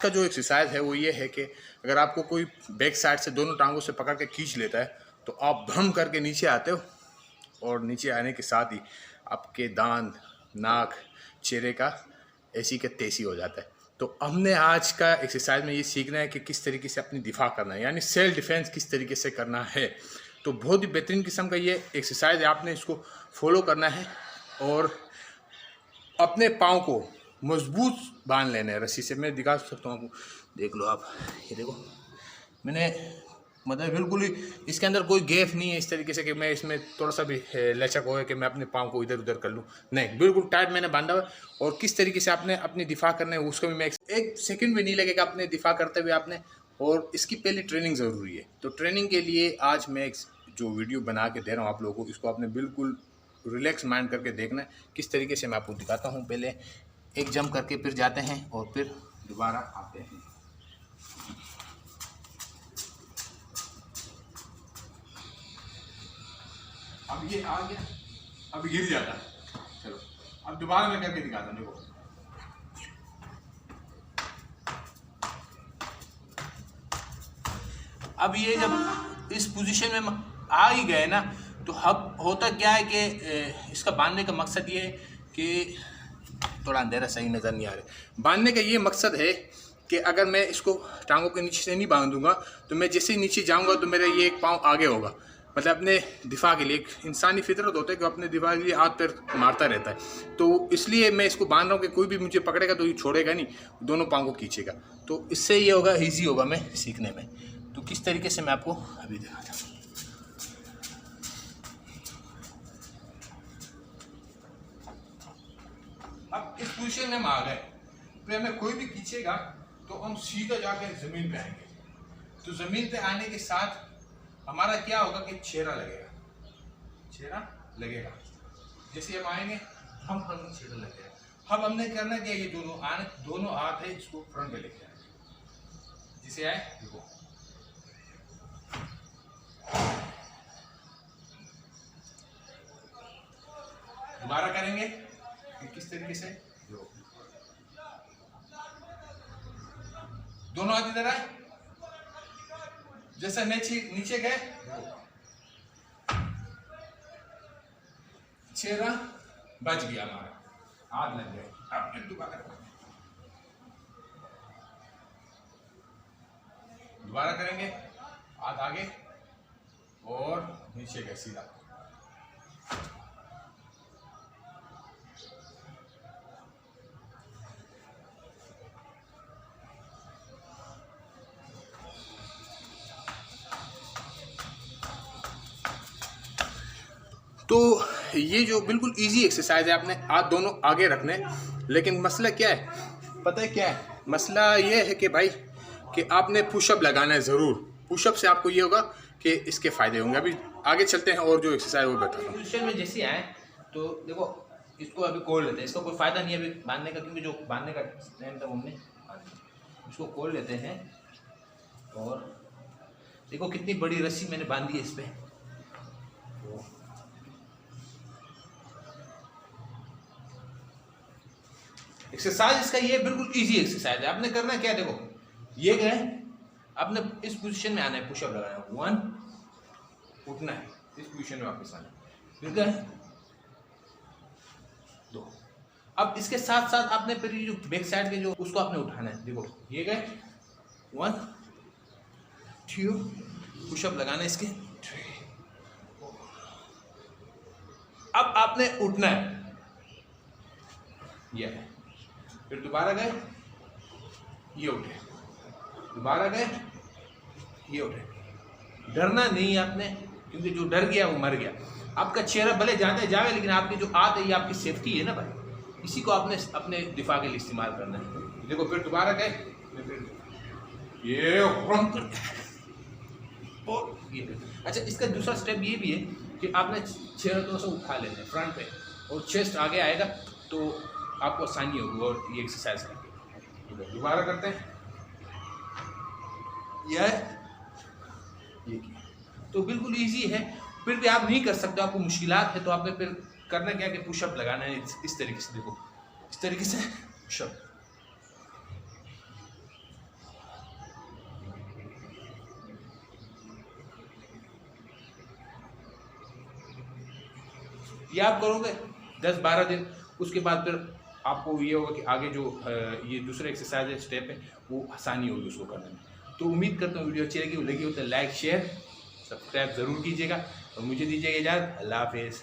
का जो एक्सरसाइज है वो ये है कि अगर आपको कोई बैक साइड से दोनों टांगों से पकड़ के खींच लेता है तो आप भ्रम करके नीचे आते हो और नीचे आने के साथ ही आपके दांत, नाक, चेहरे का ऐसी के तैसी हो जाता है। तो हमने आज का एक्सरसाइज में ये सीखना है कि किस तरीके से अपनी दिफा करना है, यानी सेल्फ डिफेंस किस तरीके से करना है। तो बहुत ही बेहतरीन किस्म का ये एक्सरसाइज है, आपने इसको फॉलो करना है और अपने पाँव को मजबूत बांध लेना है रस्सी से। मैं दिखा सकता हूँ आपको, देख लो आप, ये देखो मैंने मतलब बिल्कुल ही इसके अंदर कोई गैप नहीं है इस तरीके से कि मैं इसमें थोड़ा सा भी लचक हो कि मैं अपने पाँव को इधर उधर कर लूँ, नहीं, बिल्कुल टाइट मैंने बांधा हुआ। और किस तरीके से आपने अपनी दिफा करना है उसको भी मैं एक सेकंड भी नहीं लगेगा अपने दिफा करते हुए आपने। और इसकी पहले ट्रेनिंग ज़रूरी है। तो ट्रेनिंग के लिए आज मैं एक जो वीडियो बना के दे रहा हूँ आप लोगों को, इसको आपने बिल्कुल रिलैक्स माइंड करके देखना है। किस तरीके से मैं आपको दिखाता हूँ, पहले एक जंप करके फिर जाते हैं और फिर दोबारा आते हैं। अब ये आ गया, अब गिर जाता है। चलो अब दोबारा मैं करके दिखाता हूँ, देखो। अब ये जब इस पोजीशन में आ ही गए ना, तो अब होता क्या है कि इसका बांधने का मकसद ये है कि थोड़ा अंधेरा सही नज़र नहीं आ रहा। बांधने का ये मकसद है कि अगर मैं इसको टांगों के नीचे से नहीं बांधूंगा तो मैं जैसे ही नीचे जाऊंगा तो मेरा ये एक पाँव आगे होगा। मतलब अपने दिफा के लिए एक इंसानी फितरत होता है कि अपने दिफा के लिए हाथ पैर मारता रहता है। तो इसलिए मैं इसको बांध रहा हूँ कि कोई भी मुझे पकड़ेगा तो ये छोड़ेगा नहीं, दोनों पाँव को खींचेगा। तो इससे ये होगा, ईजी होगा मैं सीखने में। तो किस तरीके से मैं आपको अभी दिखाता हूँ। अब इस पोजीशन में हम आ गए, फिर हमें कोई भी खींचेगा तो हम सीधा जाकर जमीन पे आएंगे। तो जमीन पे आने के साथ हमारा क्या होगा कि चेहरा लगेगा। जैसे हम आएंगे हम चेहरा लगेगा। अब हमने करना क्या, ये दोनों हाथ है इसको फ्रंट पे लेके आए, जिसे आए देखो। दोबारा करेंगे कि किस तरीके से, दोनों हाथ इधर आए, जैसे नीचे गए चेहरा बच गया, हमारा हाथ लग गए। अब फिर दोबारा करेंगे, हाथ आगे और नीचे गए सीधा। तो ये जो बिल्कुल इजी एक्सरसाइज है, आपने हाथ दोनों आगे रखने। लेकिन मसला क्या है, पता है क्या है मसला? ये है कि भाई कि आपने पुशअप लगाना है ज़रूर। पुशअप से आपको ये होगा कि इसके फ़ायदे होंगे। अभी आगे चलते हैं और जो एक्सरसाइज वो बताता हूँ। पोजीशन में जैसे आए तो देखो, इसको अभी खोल लेते हैं। इसका कोई फ़ायदा नहीं है अभी बांधने का, क्योंकि जो बांधने का टाइम था हमने इसको खोल लेते हैं। और देखो कितनी बड़ी रस्सी मैंने बांधी है इस पर। एक्सरसाइज इसका ये बिल्कुल इजी एक्सरसाइज है। आपने करना क्या, देखो ये गए, आपने इस पोजीशन में आना है, पुशअप लगाना है, 1, उठना है, इस पोजीशन में वापस आना है, फिर गए 2। अब इसके साथ साथ आपने फिर जो बैक साइड के जो उसको आपने उठाना है। देखो ये गए 1, 2, पुशअप लगाना है इसके 3। अब आपने उठना है, ये है, फिर दोबारा गए, ये उठे, दोबारा गए, ये उठे। डरना नहीं आपने, क्योंकि जो डर गया वो मर गया। आपका चेहरा भले जाते जावे, लेकिन आपकी जो हाथ है ये आपकी सेफ्टी है ना भाई, इसी को आपने अपने दिफा के लिए इस्तेमाल करना है। देखो फिर दोबारा गए, ये और ये। अच्छा, इसका दूसरा स्टेप ये भी है कि आपने चेहरा थोड़ा सा उठा लेना है फ्रंट पे, और चेस्ट आगे आएगा तो आपको आसानी होगी और ये एक्सरसाइज करके। दोबारा करते हैं, ये तो बिल्कुल इजी है। फिर भी आप नहीं कर सकते, आपको मुश्किलात है, तो आपने फिर करना क्या कि पुशअप लगाना है इस तरीके से। देखो इस तरीके से पुशअप, ये आप करोगे 10-12 दिन, उसके बाद फिर आपको ये होगा कि आगे जो ये दूसरा एक्सरसाइज है, स्टेप है, वो आसानी होगी उसको करने में। तो उम्मीद करता हूँ वीडियो अच्छी लगी हो तो लाइक शेयर सब्सक्राइब ज़रूर कीजिएगा और मुझे दीजिएगा इजाज़त। अल्लाह हाफिज़।